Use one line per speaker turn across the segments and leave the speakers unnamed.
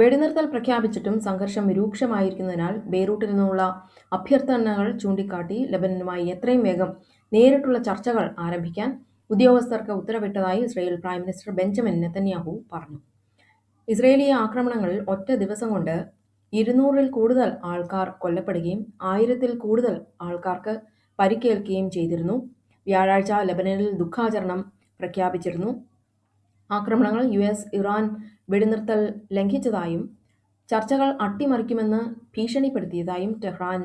വെടിനിർത്തൽ പ്രഖ്യാപിച്ചിട്ടും സംഘർഷം രൂക്ഷമായിരിക്കുന്നതിനാൽ ബെയ്റൂട്ടിൽ നിന്നുള്ള അഭ്യർത്ഥനകൾ ചൂണ്ടിക്കാട്ടി ലെബനനുമായി എത്രയും വേഗം നേരിട്ടുള്ള ചർച്ചകൾ ആരംഭിക്കാൻ ഉദ്യോഗസ്ഥർക്ക് ഉത്തരവിട്ടതായി Israel prime minister Benjamin Netanyahu പറഞ്ഞു. ഇസ്രയേലി ആക്രമണങ്ങളിൽ ഒറ്റ ദിവസം കൊണ്ട് 200-ൽ കൂടുതൽ ആൾക്കാർ കൊല്ലപ്പെടുകയും 1000-ൽ കൂടുതൽ ആൾക്കാർക്ക് പരിക്കേൽക്കുകയും ചെയ്തിരുന്നു. വ്യാഴാഴ്ച ലെബനനിൽ ദുഃഖാചരണം പ്രഖ്യാപിച്ചിരുന്നു. ആക്രമണങ്ങൾ US ഇറാൻ വെടിനിർത്തൽ ലംഘിച്ചതായും ചർച്ചകൾ അട്ടിമറിക്കുമെന്ന് ഭീഷണിപ്പെടുത്തിയതായും ടെഹ്റാൻ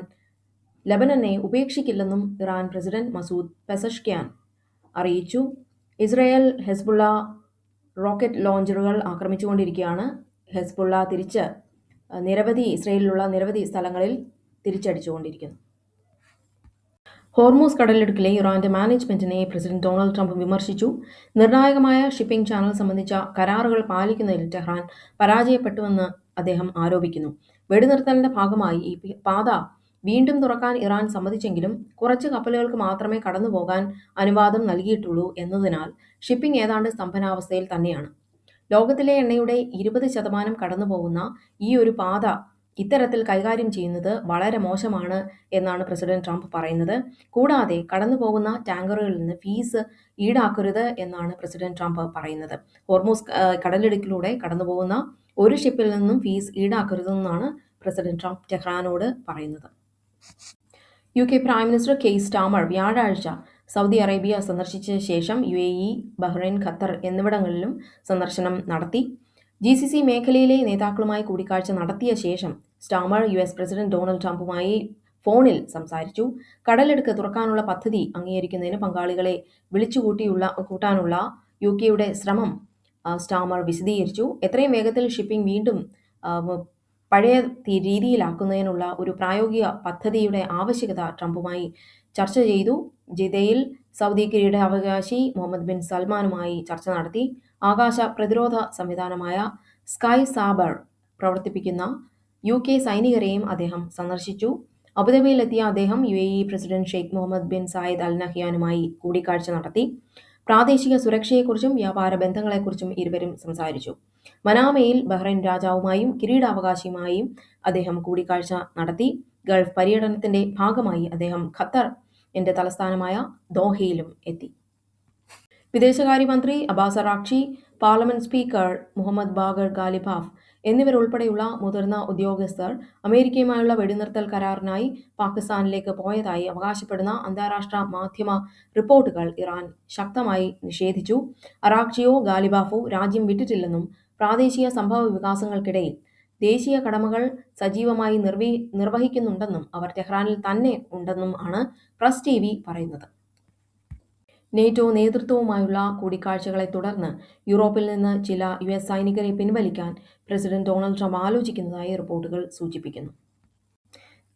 ലെബനനെ ഉപേക്ഷിക്കില്ലെന്നും ഇറാൻ പ്രസിഡന്റ് മസൂദ് പെസഷ്ക്യാൻ അറിയിച്ചു. ഇസ്രയേൽ ഹെസ്ബുള്ള റോക്കറ്റ് ലോഞ്ചറുകൾ ആക്രമിച്ചുകൊണ്ടിരിക്കുകയാണ്. ഹെസ്ബുള്ള ഇസ്രയേലിലുള്ള നിരവധി സ്ഥലങ്ങളിൽ തിരിച്ചടിച്ചുകൊണ്ടിരിക്കുന്നു. ഹോർമൂസ് കടലിടുക്കിലെ ഇറാന്റെ മാനേജ്മെന്റിനെ പ്രസിഡന്റ് ഡൊണാൾഡ് ട്രംപ് വിമർശിച്ചു. നിർണായകമായ ഷിപ്പിംഗ് ചാനൽ സംബന്ധിച്ച കരാറുകൾ പാലിക്കുന്നതിൽ ടെഹ്റാൻ പരാജയപ്പെട്ടുവെന്ന് അദ്ദേഹം ആരോപിക്കുന്നു. വെടിനിർത്തലിന്റെ ഭാഗമായി ഈ പാത വീണ്ടും തുറക്കാൻ ഇറാൻ സമ്മതിച്ചെങ്കിലും കുറച്ച് കപ്പലുകൾക്ക് മാത്രമേ കടന്നുപോകാൻ അനുവാദം നൽകിയിട്ടുള്ളൂ എന്നതിനാൽ ഷിപ്പിംഗ് ഏതാണ്ട് സ്തംഭനാവസ്ഥയിൽ തന്നെയാണ്. ലോകത്തിലെ എണ്ണയുടെ 20% കടന്നുപോകുന്ന ഈ ഒരു പാത ഇത്തരത്തിൽ കൈകാര്യം ചെയ്യുന്നത് വളരെ മോശമാണ് എന്നാണ് പ്രസിഡന്റ് ട്രംപ് പറയുന്നത്. കൂടാതെ കടന്നുപോകുന്ന ടാങ്കറുകളിൽ നിന്ന് ഫീസ് ഈടാക്കരുത് എന്നാണ് പ്രസിഡന്റ് ട്രംപ് പറയുന്നത്. ഹോർമൂസ് കടലിടുക്കിലൂടെ കടന്നുപോകുന്ന ഒരു ഷിപ്പിൽ നിന്നും ഫീസ് ഈടാക്കരുതെന്നാണ് പ്രസിഡന്റ് ട്രംപ് ടെഹ്റാനോട് പറയുന്നത്. UK പ്രൈം മിനിസ്റ്റർ കെയ്ർ സ്റ്റാമർ വ്യാഴാഴ്ച സൗദി അറേബ്യ സന്ദർശിച്ച ശേഷം UAE, ബഹ്റൈൻ, ഖത്തർ എന്നിവിടങ്ങളിലും സന്ദർശനം നടത്തി. GCC മേഖലയിലെ നേതാക്കളുമായി കൂടിക്കാഴ്ച നടത്തിയ ശേഷം സ്റ്റാമർ US പ്രസിഡന്റ് ഡൊണാൾഡ് ട്രംപുമായി ഫോണിൽ സംസാരിച്ചു. കടലിടുക്ക് തുറക്കാനുള്ള പദ്ധതി അംഗീകരിക്കുന്നതിന് പങ്കാളികളെ കൂട്ടാനുള്ള UKയുടെ ശ്രമം സ്റ്റാമർ വിശദീകരിച്ചു. എത്രയും വേഗത്തിൽ ഷിപ്പിംഗ് വീണ്ടും പഴയ രീതിയിലാക്കുന്നതിനുള്ള ഒരു പ്രായോഗിക പദ്ധതിയുടെ ആവശ്യകത ട്രംപുമായി ചർച്ച ചെയ്തു. ജിദ്ദയിൽ സൗദി കിരീടാവകാശി മുഹമ്മദ് ബിൻ സൽമാനുമായി ചർച്ച നടത്തി. ആകാശ പ്രതിരോധ സംവിധാനമായ സ്കൈ സാബർ പ്രവർത്തിപ്പിക്കുന്ന UK സൈനികരെയും അദ്ദേഹം സന്ദർശിച്ചു. അബുദാബിയിലെത്തിയ അദ്ദേഹം UAE president Sheikh Mohammed bin Zayed al നഹ്യാനുമായി കൂടിക്കാഴ്ച നടത്തി. പ്രാദേശിക സുരക്ഷയെക്കുറിച്ചും വ്യാപാര ബന്ധങ്ങളെക്കുറിച്ചും ഇരുവരും സംസാരിച്ചു. മനാമയിൽ ബഹ്റൈൻ രാജാവുമായും കിരീടാവകാശിയുമായും അദ്ദേഹം കൂടിക്കാഴ്ച നടത്തി. ഗൾഫ് പര്യടനത്തിന്റെ ഭാഗമായി അദ്ദേഹം ഖത്തറിന്റെ തലസ്ഥാനമായ ദോഹയിലും എത്തി. വിദേശകാര്യമന്ത്രി Abbas Araghchi, parliament speaker Mohammad Bagher Ghalibaf എന്നിവരുൾപ്പെടെയുള്ള മുതിർന്ന ഉദ്യോഗസ്ഥർ അമേരിക്കയുമായുള്ള വെടിനിർത്തൽ കരാറിനായി പാകിസ്ഥാനിലേക്ക് പോയതായി അവകാശപ്പെടുന്ന അന്താരാഷ്ട്ര മാധ്യമ റിപ്പോർട്ടുകൾ ഇറാൻ ശക്തമായി നിഷേധിച്ചു. അറാഖ്ചിയോ ഗാലിബാഫോ രാജ്യം വിട്ടിട്ടില്ലെന്നും പ്രാദേശിക സംഭവ വികാസങ്ങൾക്കിടയിൽ ദേശീയ കടമകൾ സജീവമായി നിർവഹിക്കുന്നുണ്ടെന്നും അവർ ടെഹ്റാനിൽ തന്നെ ഉണ്ടെന്നും ആണ് പ്രസ് TV പറയുന്നത്. നേറ്റോ നേതൃത്വവുമായുള്ള കൂടിക്കാഴ്ചകളെ തുടർന്ന് യൂറോപ്പിൽ നിന്ന് ചില US സൈനികരെ പിൻവലിക്കാൻ പ്രസിഡന്റ് ഡൊണാൾഡ് ട്രംപ് ആലോചിക്കുന്നതായി റിപ്പോർട്ടുകൾ സൂചിപ്പിക്കുന്നു.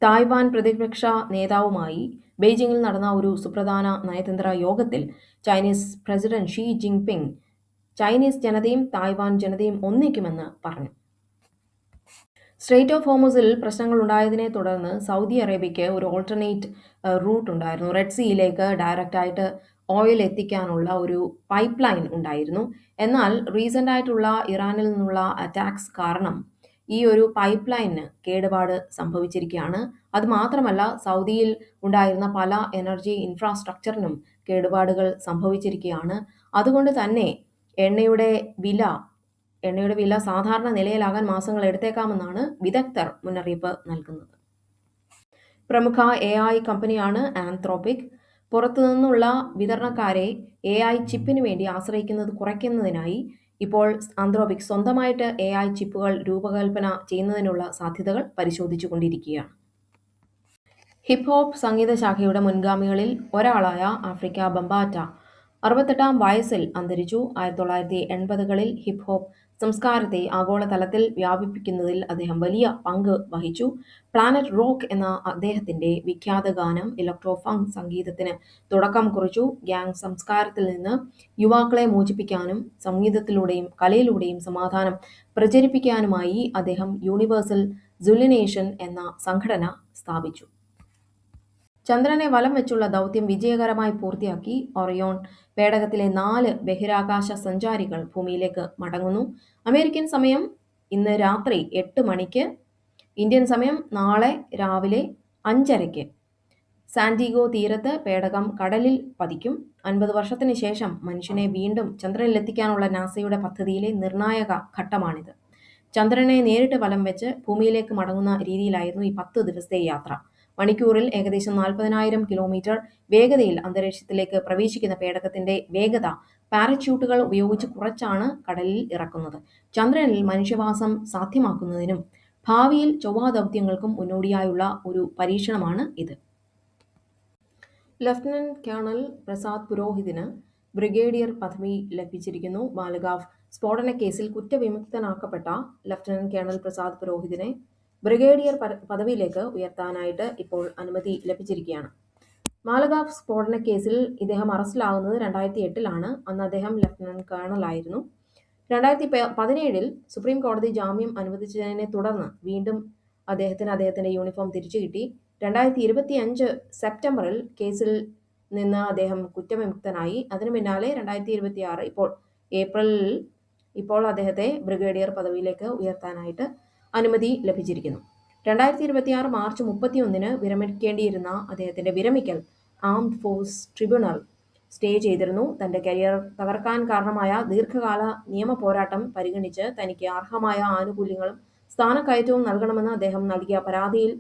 തായ്വാൻ പ്രതിപക്ഷ നേതാവുമായി ബെയ്ജിംഗിൽ നടന്ന ഒരു സുപ്രധാന നയതന്ത്ര യോഗത്തിൽ Chinese president Xi Jinping Chinese ജനതയും തായ്വാൻ ജനതയും ഒന്നിക്കുമെന്ന് പറഞ്ഞു. സ്ട്രെയ്റ്റ് ഓഫ് ഹോർമുസിൽ പ്രശ്നങ്ങളുണ്ടായതിനെ തുടർന്ന് സൗദി അറേബ്യയ്ക്ക് ഒരു ഓൾട്ടർനേറ്റ് റൂട്ട് ഉണ്ടായിരുന്നു. റെഡ് സീയിലേക്ക് ഡയറക്റ്റായിട്ട് ഓയിൽ എത്തിക്കാനുള്ള ഒരു പൈപ്പ് ലൈൻ ഉണ്ടായിരുന്നു. എന്നാൽ റീസെൻ്റ് ആയിട്ടുള്ള ഇറാനിൽ നിന്നുള്ള അറ്റാക്സ് കാരണം ഈ ഒരു പൈപ്പ് ലൈനിന് കേടുപാട് സംഭവിച്ചിരിക്കുകയാണ്. അതുമാത്രമല്ല സൗദിയിൽ ഉണ്ടായിരുന്ന പല എനർജി ഇൻഫ്രാസ്ട്രക്ചറിനും കേടുപാടുകൾ സംഭവിച്ചിരിക്കുകയാണ്. അതുകൊണ്ട് തന്നെ എണ്ണയുടെ വില സാധാരണ നിലയിലാകാൻ മാസങ്ങൾ എടുത്തേക്കാമെന്നാണ് വിദഗ്ധർ മുന്നറിയിപ്പ് നൽകുന്നത്. പ്രമുഖ AI കമ്പനിയാണ് ആന്ത്രോപിക്. പുറത്തുനിന്നുള്ള വിതരണക്കാരെ AI ചിപ്പിന് വേണ്ടി ആശ്രയിക്കുന്നത് കുറയ്ക്കുന്നതിനായി ഇപ്പോൾ ആന്ത്രോപിക് സ്വന്തമായിട്ട് AI ചിപ്പുകൾ രൂപകൽപ്പന ചെയ്യുന്നതിനുള്ള സാധ്യതകൾ പരിശോധിച്ചുകൊണ്ടിരിക്കുകയാണ്. ഹിപ്പ് ഹോപ്പ് സംഗീത ശാഖയുടെ മുൻഗാമികളിൽ ഒരാളായ ആഫ്രിക്ക ബംബാറ്റ 68-ാം വയസ്സിൽ അന്തരിച്ചു. 1980-കളിൽ ഹിപ്പ് ഹോപ്പ് സംസ്കാരത്തെ ആഗോളതലത്തിൽ വ്യാപിപ്പിക്കുന്നതിൽ അദ്ദേഹം വലിയ പങ്ക് വഹിച്ചു. പ്ലാനറ്റ് റോക്ക് എന്ന അദ്ദേഹത്തിന്റെ വിഖ്യാത ഗാനം ഇലക്ട്രോ ഫങ്ക് സംഗീതത്തിന് തുടക്കം കുറിച്ചു. ഗ്യാങ് സംസ്കാരത്തിൽ നിന്ന് യുവാക്കളെ മോചിപ്പിക്കാനും സംഗീതത്തിലൂടെയും കലയിലൂടെയും സമാധാനം പ്രചരിപ്പിക്കാനുമായി അദ്ദേഹം യൂണിവേഴ്സൽ സുലിനേഷൻ എന്ന സംഘടന സ്ഥാപിച്ചു. ചന്ദ്രനെ വലം വെച്ചുള്ള ദൗത്യം വിജയകരമായി പൂർത്തിയാക്കി. ഒറിയോൺ പേടകത്തിലെ 4 ബഹിരാകാശ സഞ്ചാരികൾ ഭൂമിയിലേക്ക് മടങ്ങുന്നു. അമേരിക്കൻ സമയം ഇന്ന് രാത്രി 8 മണിക്ക് ഇന്ത്യൻ സമയം നാളെ രാവിലെ 5:30 സാന്റിഗോ തീരത്ത് പേടകം കടലിൽ പതിക്കും. 50 വർഷത്തിന് ശേഷം മനുഷ്യനെ വീണ്ടും ചന്ദ്രനിലെത്തിക്കാനുള്ള നാസയുടെ പദ്ധതിയിലെ നിർണായക ഘട്ടമാണിത്. ചന്ദ്രനെ നേരിട്ട് വലം വെച്ച് ഭൂമിയിലേക്ക് മടങ്ങുന്ന രീതിയിലായിരുന്നു ഈ 10 ദിവസത്തെ യാത്ര. മണിക്കൂറിൽ ഏകദേശം 40,000 കിലോമീറ്റർ വേഗതയിൽ അന്തരീക്ഷത്തിലേക്ക് പ്രവേശിക്കുന്ന പേടകത്തിന്റെ വേഗത പാരച്യൂട്ടുകൾ ഉപയോഗിച്ച് കുറച്ചാണ് കടലിൽ ഇറക്കുന്നത്. ചന്ദ്രനിൽ മനുഷ്യവാസം സാധ്യമാക്കുന്നതിനും ഭാവിയിൽ ചൊവ്വാ ദൗത്യങ്ങൾക്കും മുന്നോടിയായുള്ള ഒരു പരീക്ഷണമാണ് ഇത്. ലഫ്റ്റനന്റ് കേണൽ പ്രസാദ് പുരോഹിതിന് ബ്രിഗേഡിയർ പദവി ലഭിച്ചിരിക്കുന്നു. മാലഗാവ് സ്ഫോടനക്കേസിൽ കുറ്റവിമുക്തനാക്കപ്പെട്ട ലഫ്റ്റനന്റ് കേണൽ പ്രസാദ് പുരോഹിതിനെ ബ്രിഗേഡിയർ പദവിയിലേക്ക് ഉയർത്താനായിട്ട് ഇപ്പോൾ അനുമതി ലഭിച്ചിരിക്കുകയാണ്. മാലഗാവ് സ്ഫോടനക്കേസിൽ ഇദ്ദേഹം അറസ്റ്റിലാകുന്നത് 2008 അന്ന് അദ്ദേഹം ലഫ്റ്റനന്റ് കേണലായിരുന്നു. 2017 സുപ്രീം കോടതി ജാമ്യം അനുവദിച്ചതിനെ തുടർന്ന് വീണ്ടും അദ്ദേഹത്തിന്റെ യൂണിഫോം തിരിച്ചു കിട്ടി. 2025 സെപ്റ്റംബറിൽ കേസിൽ നിന്ന് അദ്ദേഹം കുറ്റവിമുക്തനായി. അതിനു പിന്നാലെ 2026 ഏപ്രിലിൽ ഇപ്പോൾ അദ്ദേഹത്തെ ബ്രിഗേഡിയർ പദവിയിലേക്ക് ഉയർത്താനായിട്ട് അനുമതി ലഭിച്ചിരിക്കുന്നു. 2026 മാർച്ച് 31 വിരമിക്കേണ്ടിയിരുന്ന അദ്ദേഹത്തിന്റെ വിരമിക്കൽ ആംഡ് ഫോഴ്സ് ട്രിബ്യൂണൽ സ്റ്റേ ചെയ്തിരുന്നു. തന്റെ കരിയർ തകർക്കാൻ കാരണമായ ദീർഘകാല നിയമ പോരാട്ടം പരിഗണിച്ച് തനിക്ക് അർഹമായ ആനുകൂല്യങ്ങളും സ്ഥാനക്കയറ്റവും നൽകണമെന്ന് അദ്ദേഹം നൽകിയ പരാതിയിൽ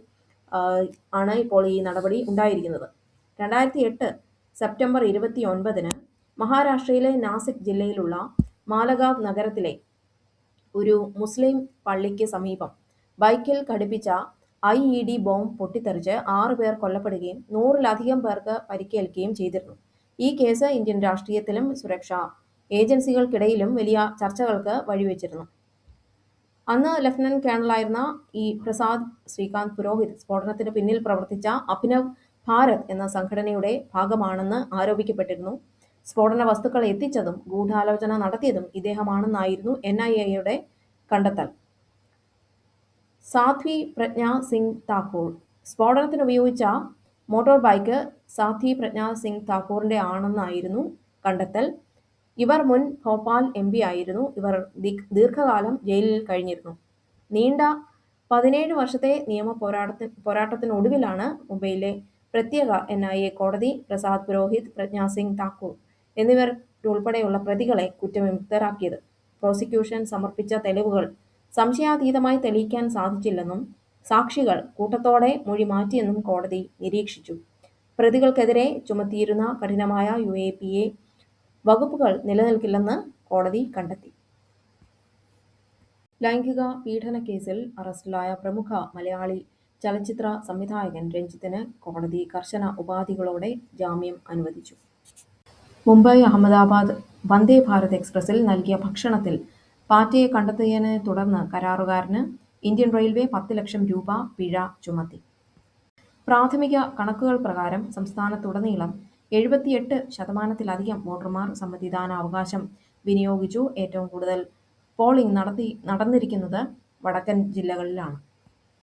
ആണ് ഇപ്പോൾ ഈ നടപടി ഉണ്ടായിരിക്കുന്നത്. 2008 സെപ്റ്റംബർ 29 മഹാരാഷ്ട്രയിലെ നാസിക് ജില്ലയിലുള്ള മാലഗാവ് നഗരത്തിലെ ഒരു മുസ്ലിം പള്ളിക്ക് സമീപം ബൈക്കിൽ ഘടിപ്പിച്ച IED ബോംബ് പൊട്ടിത്തെറിച്ച് 6 പേർ കൊല്ലപ്പെടുകയും 100-ലധികം പേർക്ക് പരിക്കേൽക്കുകയും ചെയ്തിരുന്നു. ഈ കേസ് ഇന്ത്യൻ രാഷ്ട്രീയത്തിലും സുരക്ഷാ ഏജൻസികൾക്കിടയിലും വലിയ ചർച്ചകൾക്ക് വഴിവെച്ചിരുന്നു. അന്ന് ലഫ്റ്റനന്റ് കേണലായിരുന്ന ഈ പ്രസാദ് ശ്രീകാന്ത് പുരോഹിത് സ്ഫോടനത്തിന് പിന്നിൽ പ്രവർത്തിച്ച അഭിനവ് ഭാരത് എന്ന സംഘടനയുടെ ഭാഗമാണെന്ന് ആരോപിക്കപ്പെട്ടിരുന്നു. സ്ഫോടന വസ്തുക്കൾ എത്തിച്ചതും ഗൂഢാലോചന നടത്തിയതും ഇദ്ദേഹമാണെന്നായിരുന്നു NIA കണ്ടെത്തൽ. സാധ്വി പ്രജ്ഞാ സിംഗ് താക്കൂർ സ്ഫോടനത്തിന് ഉപയോഗിച്ച മോട്ടോർ ബൈക്ക് സാധ്വി പ്രജ്ഞാ സിംഗ് താക്കൂറിന്റെ ആണെന്നായിരുന്നു കണ്ടെത്തൽ. ഇവർ മുൻ ഭോപ്പാൽ MP ആയിരുന്നു. ഇവർ ദീർഘകാലം ജയിലിൽ കഴിഞ്ഞിരുന്നു. നീണ്ട 17 വർഷത്തെ നിയമ പോരാട്ടത്തിനൊടുവിലാണ് മുംബൈയിലെ പ്രത്യേക NIA കോടതി പ്രസാദ് പുരോഹിത്, പ്രജ്ഞാ സിംഗ് താക്കൂർ എന്നിവരുൾപ്പെടെയുള്ള പ്രതികളെ കുറ്റവിമുക്തരാക്കിയത്. പ്രോസിക്യൂഷൻ സമർപ്പിച്ച തെളിവുകൾ സംശയാതീതമായി തെളിയിക്കാൻ സാധിച്ചില്ലെന്നും സാക്ഷികൾ കൂട്ടത്തോടെ മൊഴി മാറ്റിയെന്നും കോടതി നിരീക്ഷിച്ചു. പ്രതികൾക്കെതിരെ ചുമത്തിയിരുന്ന കഠിനമായ UAPA വകുപ്പുകൾ നിലനിൽക്കില്ലെന്ന് കോടതി കണ്ടെത്തി. ലൈംഗിക പീഡന കേസിൽ അറസ്റ്റിലായ പ്രമുഖ മലയാളി ചലച്ചിത്ര സംവിധായകൻ രഞ്ജിത്തിന് കോടതി കർശന ഉപാധികളോടെ ജാമ്യം അനുവദിച്ചു. മുംബൈ അഹമ്മദാബാദ് വന്ദേ ഭാരത് എക്സ്പ്രസിൽ നൽകിയ ഭക്ഷണത്തിൽ പാറ്റയെ കണ്ടെത്തിയതിനെ തുടർന്ന് കരാറുകാരന് ഇന്ത്യൻ റെയിൽവേ 10 ലക്ഷം രൂപ പിഴ ചുമത്തി. പ്രാഥമിക കണക്കുകൾ പ്രകാരം സംസ്ഥാനത്തുടനീളം 78% വോട്ടർമാർ സമ്മതിദാനാവകാശം വിനിയോഗിച്ചു. ഏറ്റവും കൂടുതൽ പോളിംഗ് നടന്നിരിക്കുന്നത് വടക്കൻ ജില്ലകളിലാണ്.